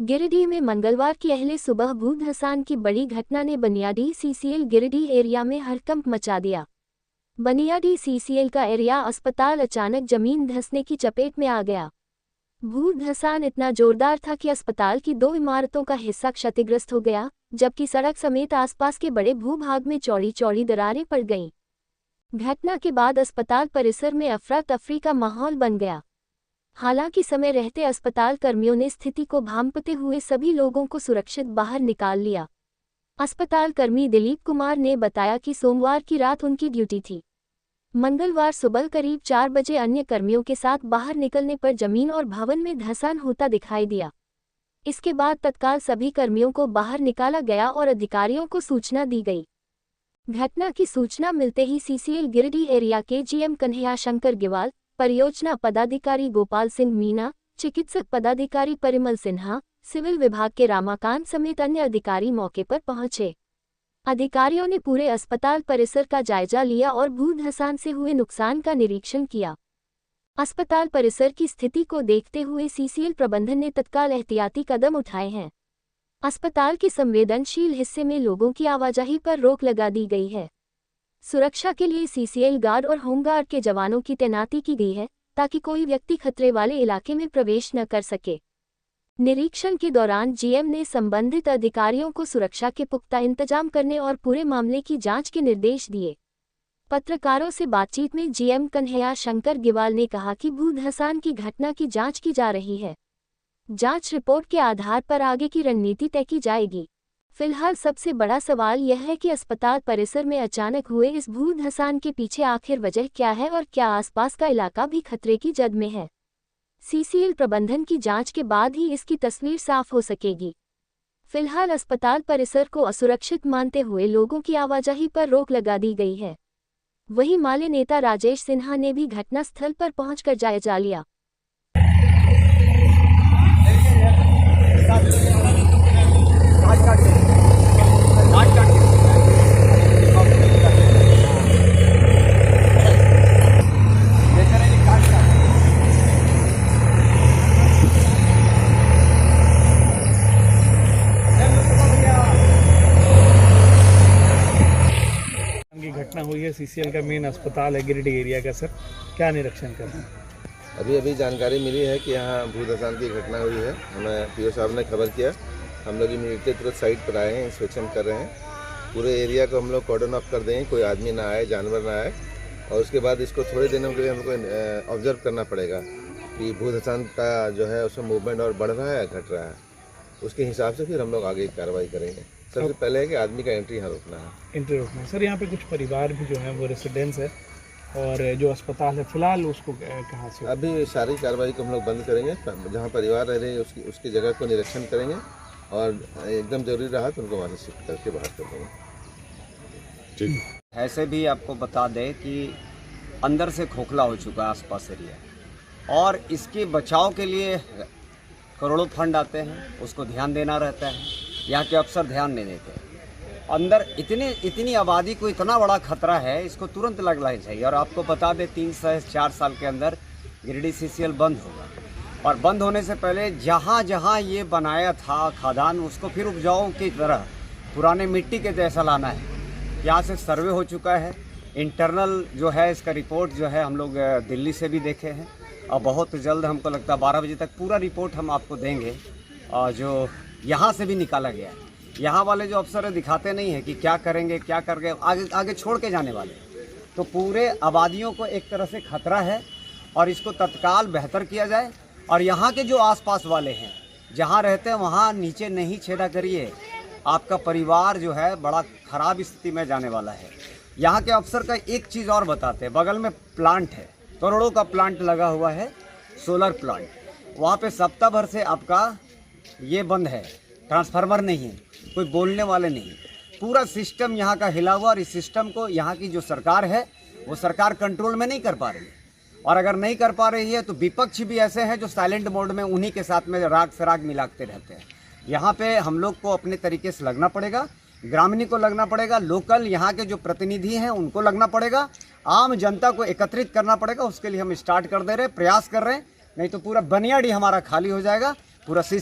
गिरिडीह में मंगलवार की अहले सुबह भू धंसान की बड़ी घटना ने बनियाडीह सीसीएल गिरिडीह एरिया में हड़कंप मचा दिया। बनियाडीह सीसीएल का एरिया अस्पताल अचानक जमीन धंसने की चपेट में आ गया। भू धंसान इतना जोरदार था कि अस्पताल की 2 इमारतों का हिस्सा क्षतिग्रस्त हो गया, जबकि सड़क समेत आसपास के बड़े भूभाग में चौड़ी चौड़ी दरारें पड़ गईं। घटना के बाद अस्पताल परिसर में अफरा तफरी का माहौल बन गया। हालांकि समय रहते अस्पताल कर्मियों ने स्थिति को भांपते हुए सभी लोगों को सुरक्षित बाहर निकाल लिया। अस्पताल कर्मी दिलीप कुमार ने बताया कि सोमवार की रात उनकी ड्यूटी थी। मंगलवार सुबह करीब 4 बजे अन्य कर्मियों के साथ बाहर निकलने पर जमीन और भवन में धंसान होता दिखाई दिया। इसके बाद तत्काल सभी कर्मियों को बाहर निकाला गया और अधिकारियों को सूचना दी गई। घटना की सूचना मिलते ही सीसीएल गिरिडीह एरिया के जीएम कन्हैया शंकर गिवाल, परियोजना पदाधिकारी गोपाल सिंह मीना, चिकित्सक पदाधिकारी परिमल सिन्हा, सिविल विभाग के रामाकांत समेत अन्य अधिकारी मौके पर पहुंचे। अधिकारियों ने पूरे अस्पताल परिसर का जायजा लिया और भू धंसान से हुए नुकसान का निरीक्षण किया। अस्पताल परिसर की स्थिति को देखते हुए सीसीएल प्रबंधन ने तत्काल एहतियाती कदम उठाए हैं। अस्पताल के संवेदनशील हिस्से में लोगों की आवाजाही पर रोक लगा दी गई है। सुरक्षा के लिए सीसीएल गार्ड और होमगार्ड के जवानों की तैनाती की गई है, ताकि कोई व्यक्ति खतरे वाले इलाके में प्रवेश न कर सके। निरीक्षण के दौरान जीएम ने संबंधित अधिकारियों को सुरक्षा के पुख्ता इंतजाम करने और पूरे मामले की जांच के निर्देश दिए। पत्रकारों से बातचीत में जीएम कन्हैया शंकर गिवाल ने कहा कि भू धंसान की घटना की जांच की जा रही है। जांच रिपोर्ट के आधार पर आगे की रणनीति तय की जाएगी। फिलहाल सबसे बड़ा सवाल यह है कि अस्पताल परिसर में अचानक हुए इस भू धंसान के पीछे आखिर वजह क्या है और क्या आसपास का इलाका भी खतरे की जद में है। सीसीएल प्रबंधन की जांच के बाद ही इसकी तस्वीर साफ हो सकेगी। फिलहाल अस्पताल परिसर को असुरक्षित मानते हुए लोगों की आवाजाही पर रोक लगा दी गई है। वहीं माले नेता राजेश सिन्हा ने भी घटनास्थल पर पहुंचकर जायजा लिया। घटना हुई है, सीसीएल का मेन अस्पताल है गिरिडीह एरिया का। सर, क्या निरीक्षण कर रहे हैं? अभी जानकारी मिली है कि यहाँ भू धंसान की घटना हुई है। हमें पीओ साहब ने खबर किया। हम लोग इमीडिएटली तुरंत साइट पर आए हैं, इंस्पेक्शन कर रहे हैं। पूरे एरिया को हम लोग कॉर्डन ऑफ कर देंगे, कोई आदमी ना आए, जानवर ना आए। और उसके बाद इसको थोड़े दिनों के लिए हमको ऑब्जर्व करना पड़ेगा कि भू धंसान का जो है उसमें मूवमेंट और बढ़ रहा है, घट रहा है। उसके हिसाब से फिर हम लोग आगे कार्रवाई करेंगे। सबसे पहले है कि आदमी का एंट्री यहाँ रोकना है। एंट्री रोकना है। सर, यहाँ पे कुछ परिवार भी जो है वो रेसिडेंस है और जो अस्पताल है फिलहाल उसको कहाँ से? अभी सारी कार्रवाई को हम लोग बंद करेंगे। जहाँ परिवार रह रहे हैं उसकी जगह को निरीक्षण करेंगे और एकदम जरूरी रहा तो उनको वहाँ से शिफ्ट करके बाहर कर देंगे। ठीक। ऐसे भी आपको बता दें कि अंदर से खोखला हो चुका है आसपास एरिया, और इसके बचाव के लिए करोड़ों फंड आते हैं, उसको ध्यान देना रहता है। यहाँ के अफसर ध्यान नहीं देते। अंदर इतनी आबादी को इतना बड़ा खतरा है, इसको तुरंत लगना चाहिए। और आपको बता दें 3 से 4 साल के अंदर गिरिडीह सीसीएल बंद होगा, और बंद होने से पहले जहाँ जहाँ ये बनाया था खादान, उसको फिर उपजाऊ की तरह पुराने मिट्टी के जैसा लाना है। यहाँ से सर्वे हो चुका है, इंटरनल जो है इसका रिपोर्ट जो है हम लोग दिल्ली से भी देखे हैं, और बहुत जल्द हमको लगता है 12 बजे तक पूरा रिपोर्ट हम आपको देंगे। और जो यहाँ से भी निकाला गया है, यहाँ वाले जो अफसर दिखाते नहीं है कि क्या करेंगे क्या करके आगे छोड़ के जाने वाले, तो पूरे आबादियों को एक तरह से खतरा है और इसको तत्काल बेहतर किया जाए। और यहाँ के जो आसपास वाले हैं जहाँ रहते हैं वहाँ नीचे नहीं छेड़ा करिए, आपका परिवार जो है बड़ा ख़राब स्थिति में जाने वाला है। यहाँ के अफसर का एक चीज़ और बताते हैं, बगल में प्लांट है, करोड़ों का प्लांट लगा हुआ है, सोलर प्लांट। वहाँ पे सप्ताह भर से आपका ये बंद है, ट्रांसफार्मर नहीं है, कोई बोलने वाले नहीं। पूरा सिस्टम यहाँ का हिला हुआ, और इस सिस्टम को यहाँ की जो सरकार है वो सरकार कंट्रोल में नहीं कर पा रही है। और अगर नहीं कर पा रही है तो विपक्ष भी ऐसे हैं जो साइलेंट मोड में उन्हीं के साथ में राग से राग मिलाते रहते हैं। यहाँ पे हम लोग को अपने तरीके से लगना पड़ेगा, ग्रामीण को लगना पड़ेगा, लोकल यहाँ के जो प्रतिनिधि हैं उनको लगना पड़ेगा, आम जनता को एकत्रित करना पड़ेगा। उसके लिए हम स्टार्ट कर दे रहे हैं, प्रयास कर रहे हैं, नहीं तो पूरा बनियाडीह हमारा खाली हो जाएगा। पूरा